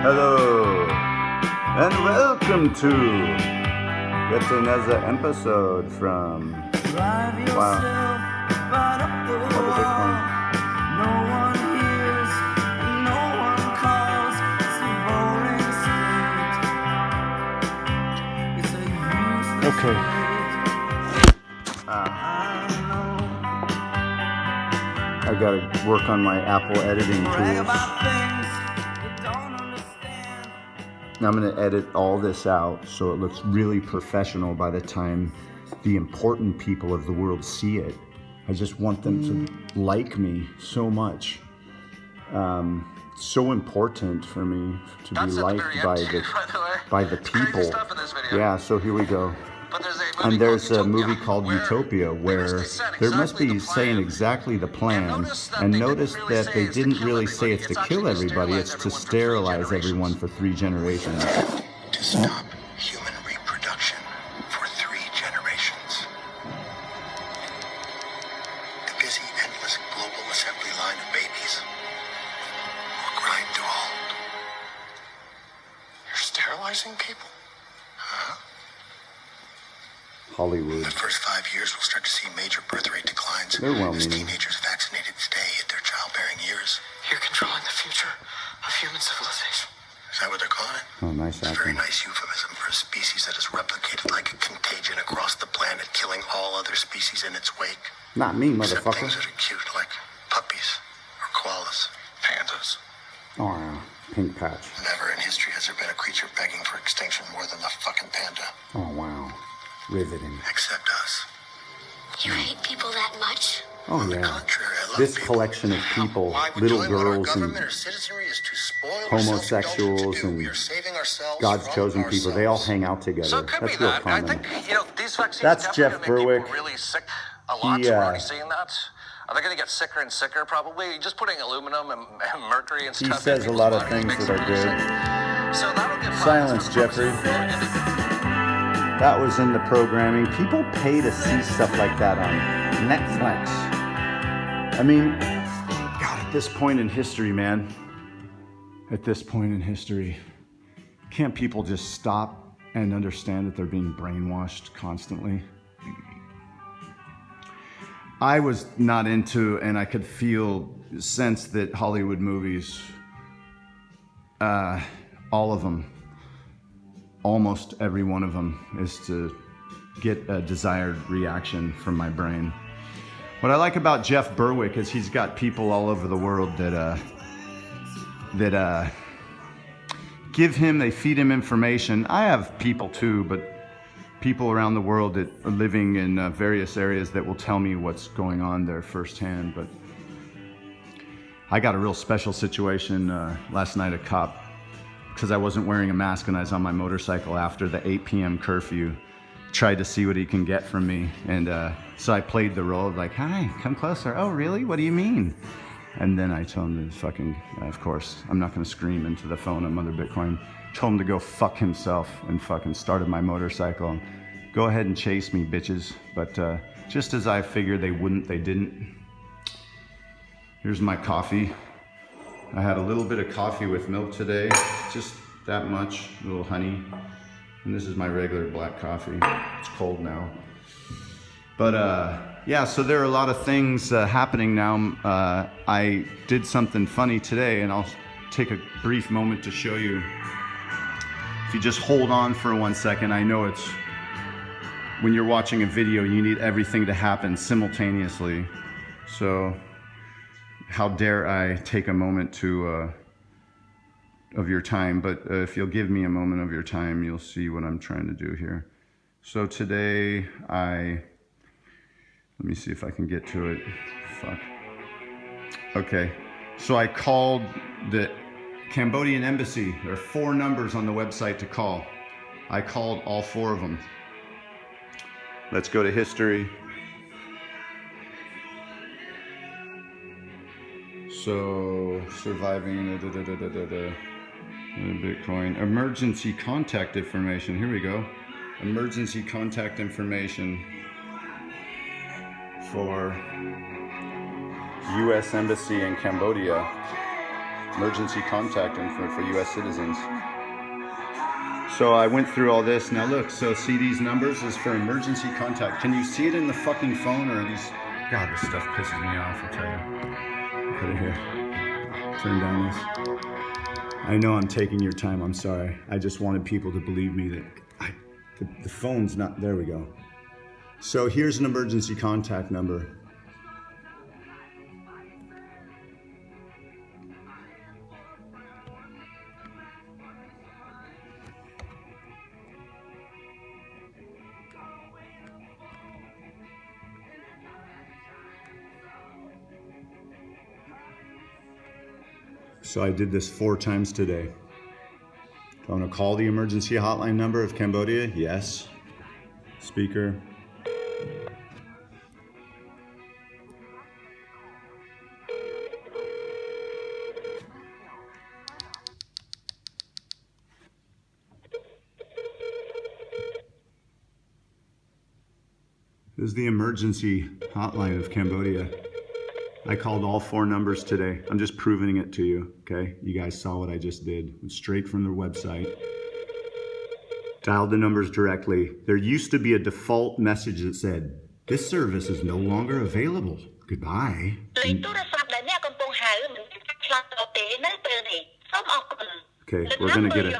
Hello, and welcome to yet another episode from Wow. What a Bitcoin. No one hears, no one calls. It's a boring state. It's a useless Okay. I gotta work on my Apple editing tools. I'm going to edit all this out so it looks really professional by the time the important people of the world see it. I just want them to like me so much. So important for me to be liked by the people. Yeah, so here we go. And there's a movie called Utopia where there must be saying exactly the plan. And notice that they didn't really say it's to kill everybody, it's to sterilize everyone for 3 generations. To stop human reproduction for 3 generations. The busy, endless global assembly line of babies will grind to halt. You're sterilizing people? Huh? Hollywood. The first 5 years, we'll start to see major birth rate declines They're as well-meaning. teenagers vaccinated today hit their childbearing years. You're controlling the future of human civilization. Is that what they're calling it? Oh, nice It's a very acting. nice euphemism for a species that has replicated like a contagion across the planet, killing all other species in its wake. Not me, Except motherfucker. things that are cute, like puppies or koalas, pandas. Oh, yeah. Pink patch. Never in history has there been a creature begging for extinction more than the fucking panda. Oh, wow. Riveting. Except us. You hate people that much? Oh, On the yeah. contrary, I love This people. collection of people, Why we little join what our girls and government or citizenry is to spoil or homosexuals self-indulgent to do. and We are saving ourselves God's from chosen people, they all ourselves. hang out together. So it could That's be real that. common. I think, these vaccines That's definitely Jeff make people Berwick. really sick a lot. He, So we're already seeing that. Are they going to get sicker and sicker? Probably. Just putting aluminum and mercury and He stuff. says in a lot of people's bodies things makes that are them really good. sick. So that'll get Silence, for the Jeffrey. pharmaceutical That was in the programming. People pay to see stuff like that on Netflix. I mean, God, at this point in history, man, at this point in history, can't people just stop and understand that they're being brainwashed constantly? I was not into, and I could sense that Hollywood movies, all of them, almost every one of them, is to get a desired reaction from my brain. What I like about Jeff Berwick is he's got people all over the world that give him, they feed him information. I have people too, but people around the world that are living in various areas that will tell me what's going on there firsthand. But I got a real special situation last night. A cop, because I wasn't wearing a mask and I was on my motorcycle after the 8 p.m. curfew, tried to see what he can get from me. And so I played the role of like, hi, come closer. Oh, really? What do you mean? And then I told him to fucking, of course, I'm not going to scream into the phone at Mother Bitcoin. Told him to go fuck himself and fucking started my motorcycle. And go ahead and chase me, bitches. But just as I figured they wouldn't, they didn't. Here's my coffee. I had a little bit of coffee with milk today, just that much, a little honey. And this is my regular black coffee. It's cold now. But yeah, so there are a lot of things happening now. I did something funny today, and I'll take a brief moment to show you. If you just hold on for 1 second, I know it's, when you're watching a video, you need everything to happen simultaneously. So how dare I take a moment to of your time, but if you'll give me a moment of your time, you'll see what I'm trying to do here. So today let me see if I can get to it. Fuck. Okay, so I called the Cambodian embassy. There are 4 numbers on the website to call. I called all 4 of them. Let's go to history. So, surviving Bitcoin. Emergency contact information. Here we go. Emergency contact information for U.S. Embassy in Cambodia. emergency contact info for U.S. citizens. So I went through all this. Now look, so see these numbers is for emergency contact. Can you see it in the fucking phone or are these? God, this stuff pisses me off, I'll tell you. Put it here. Turn down this. I know I'm taking your time, I'm sorry. I just wanted people to believe me that the phone's not, there we go. So here's an emergency contact number. So I did this 4 times today. Do I want to call the emergency hotline number of Cambodia? Yes. Speaker. This is the emergency hotline of Cambodia. I called all 4 numbers today. I'm just proving it to you, okay? You guys saw what I just did. Went straight from their website. Dialed the numbers directly. There used to be a default message that said, "This service is no longer available. Goodbye." Okay, we're gonna get it.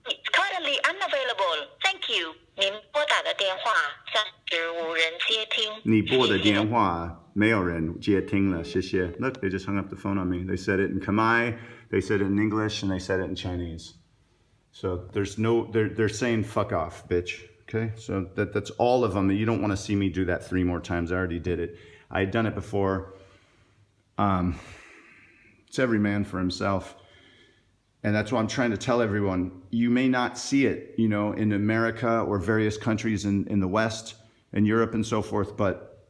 It's currently unavailable. Thank you. 您拨打的电话暂时无人接听。你拨的电话没有人接听了，谢谢. Look, they just hung up the phone on me. They said it in Khmer, they said it in English, and they said it in Chinese. So there's no, they're saying fuck off, bitch. Okay, so that's all of them. You don't want to see me do that 3 more times. I already did it. I had done it before. It's every man for himself. And that's why I'm trying to tell everyone, you may not see it, you know, in America or various countries in the West and Europe and so forth, but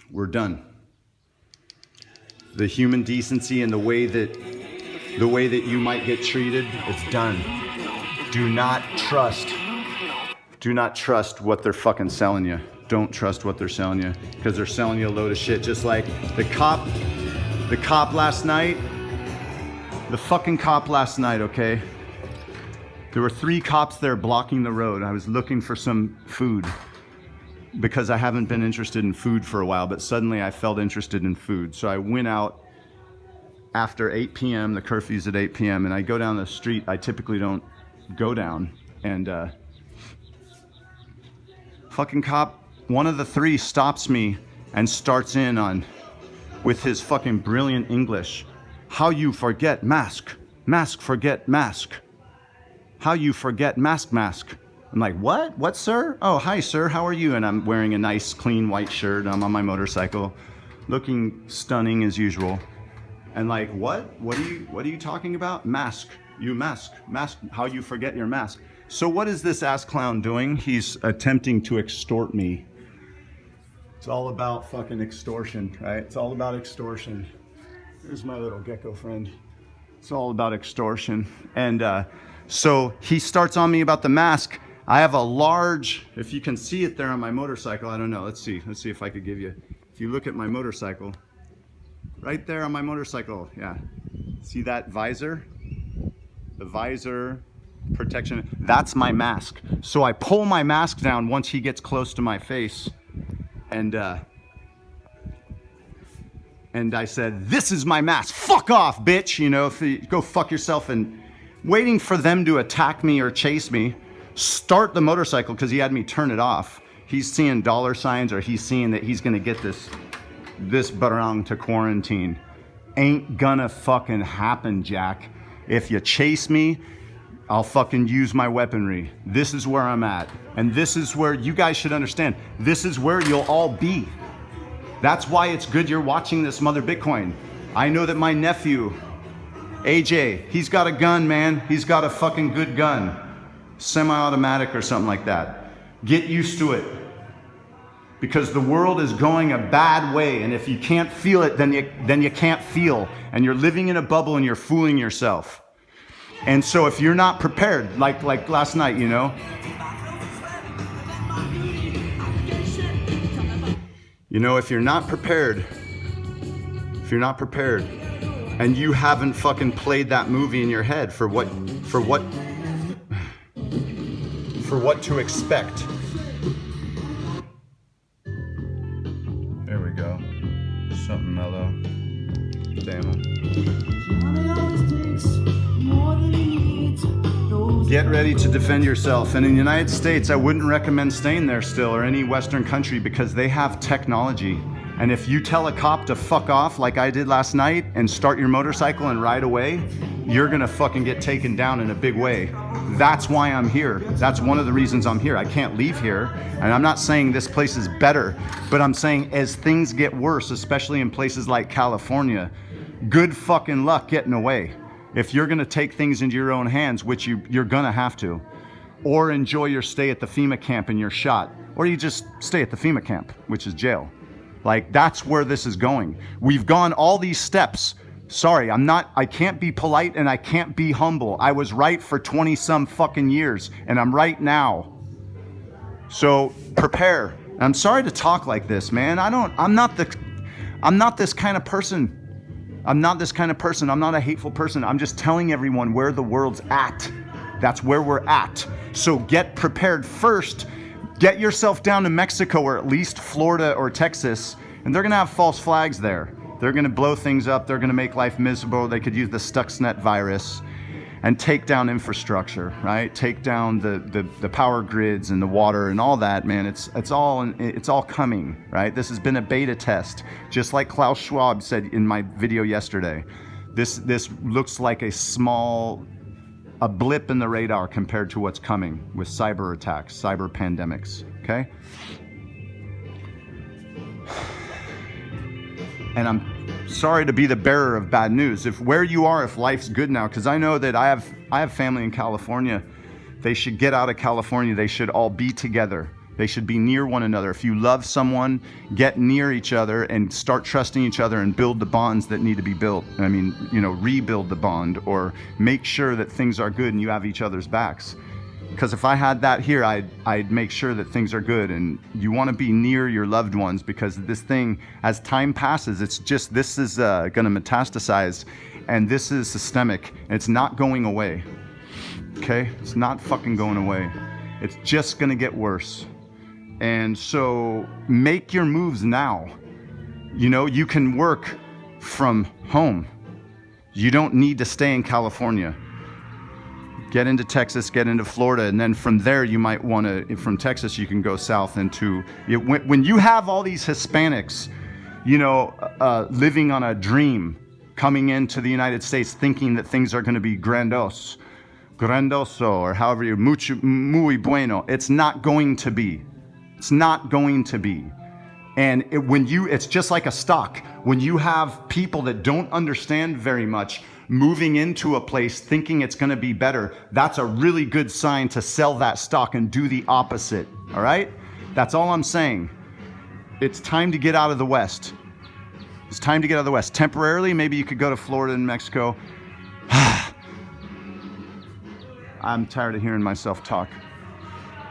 we're done. The human decency and the way that you might get treated, it's done. Do not trust what they're fucking selling you. Don't trust what they're selling you, because they're selling you a load of shit. Just like the cop last night. The fucking cop last night, okay? There were 3 cops there blocking the road. I was looking for some food because I haven't been interested in food for a while, but suddenly I felt interested in food. So I went out after 8 p.m., the curfew's at 8 p.m., and I go down the street I typically don't go down. And fucking cop, one of the 3 stops me and starts in on, with his fucking brilliant English, "How you forget mask, mask forget mask. How you forget mask, mask." I'm like, what, sir? "Oh, hi, sir, how are you?" And I'm wearing a nice, clean white shirt. I'm on my motorcycle, looking stunning as usual. And like, what are you talking about? Mask, you mask, how you forget your mask. So what is this ass clown doing? He's attempting to extort me. It's all about fucking extortion, right? It's all about extortion. Here's my little gecko friend. It's all about extortion. And so he starts on me about the mask. I have a large, if you can see it there on my motorcycle, I don't know, let's see if I could give you, if you look at my motorcycle, right there on my motorcycle, yeah. See that visor? The visor protection, that's my mask. So I pull my mask down once he gets close to my face, and I said, "This is my mask. Fuck off, bitch." You know, go fuck yourself. And waiting for them to attack me or chase me, start the motorcycle, because he had me turn it off. He's seeing dollar signs, or he's seeing that he's gonna get this barang to quarantine. Ain't gonna fucking happen, Jack. If you chase me, I'll fucking use my weaponry. This is where I'm at. And this is where you guys should understand. This is where you'll all be. That's why it's good you're watching this, Mother Bitcoin. I know that my nephew, AJ, he's got a gun, man. He's got a fucking good gun. Semi-automatic or something like that. Get used to it. Because the world is going a bad way, and if you can't feel it, then you can't feel. And you're living in a bubble and you're fooling yourself. And so if you're not prepared, like last night, you know, if you're not prepared, and you haven't fucking played that movie in your head for what to expect. There we go. Something mellow. Damn. Get ready to defend yourself. And in the United States, I wouldn't recommend staying there still, or any Western country, because they have technology. And if you tell a cop to fuck off like I did last night and start your motorcycle and ride away, you're gonna fucking get taken down in a big way. That's why I'm here. That's one of the reasons I'm here. I can't leave here. And I'm not saying this place is better, but I'm saying as things get worse, especially in places like California, good fucking luck getting away. If you're gonna take things into your own hands, which you're gonna have to, or enjoy your stay at the FEMA camp and you're shot, or you just stay at the FEMA camp, which is jail. Like, that's where this is going. We've gone all these steps. Sorry, I can't be polite and I can't be humble. I was right for 20 some fucking years and I'm right now. So prepare. I'm sorry to talk like this, man. I'm not this kind of person. I'm not this kind of person. I'm not a hateful person. I'm just telling everyone where the world's at. That's where we're at. So get prepared first. Get yourself down to Mexico, or at least Florida or Texas, and they're gonna have false flags there. They're gonna blow things up. They're gonna make life miserable. They could use the Stuxnet virus and take down infrastructure, right? Take down the power grids and the water and all that, man. It's all coming, right? This has been a beta test, just like Klaus Schwab said in my video yesterday. This looks like a blip in the radar compared to what's coming with cyber attacks, cyber pandemics, okay? And I'm sorry to be the bearer of bad news. If life's good now, because I know that I have family in California, they should get out of California. They should all be together. They should be near one another. If you love someone, get near each other and start trusting each other and build the bonds that need to be built. I mean, rebuild the bond, or make sure that things are good and you have each other's backs. Because if I had that here, I'd make sure that things are good, and you want to be near your loved ones, because this thing, as time passes, this is going to metastasize, and this is systemic, and it's not going away. Okay? It's not fucking going away. It's just going to get worse. And so make your moves now. You can work from home. You don't need to stay in California. Get into Texas, get into Florida, and then from there you might want to, from Texas you can go south into, when you have all these Hispanics, living on a dream, coming into the United States thinking that things are going to be grandoso, or however muy bueno. It's not going to be. It's not going to be. And it's just like a stock. When you have people that don't understand very much moving into a place thinking it's going to be better, that's a really good sign to sell that stock and do the opposite. All right? That's all I'm saying. It's time to get out of the West. It's time to get out of the West. Temporarily, maybe you could go to Florida and Mexico. I'm tired of hearing myself talk.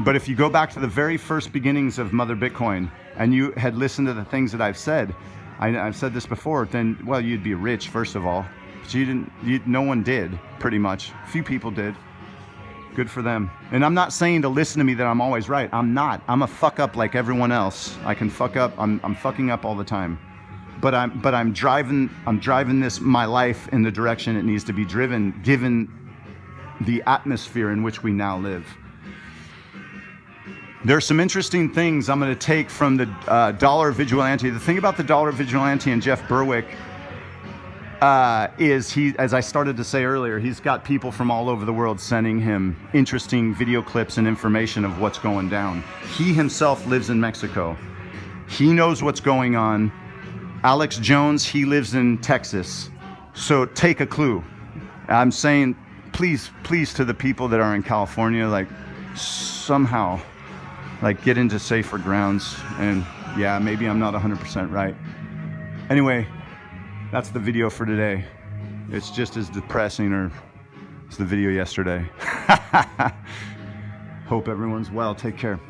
But if you go back to the very first beginnings of Mother Bitcoin and you had listened to the things that I've said, I've said this before, then, well, you'd be rich, first of all. But no one did, pretty much. A few people did. Good for them. And I'm not saying to listen to me that I'm always right. I'm not. I'm a fuck up like everyone else. I can fuck up. I'm fucking up all the time. But I'm driving my life in the direction it needs to be driven, given the atmosphere in which we now live. There's some interesting things I'm going to take from the dollar vigilante. The thing about the dollar vigilante and Jeff Berwick is as I started to say earlier, he's got people from all over the world sending him interesting video clips and information of what's going down. He himself lives in Mexico. He knows what's going on. Alex Jones, he lives in Texas. So take a clue. I'm saying, please to the people that are in California, like, somehow, like, get into safer grounds. And yeah, maybe I'm not 100% right. Anyway, that's the video for today. It's just as depressing as the video yesterday. Hope everyone's well. Take care.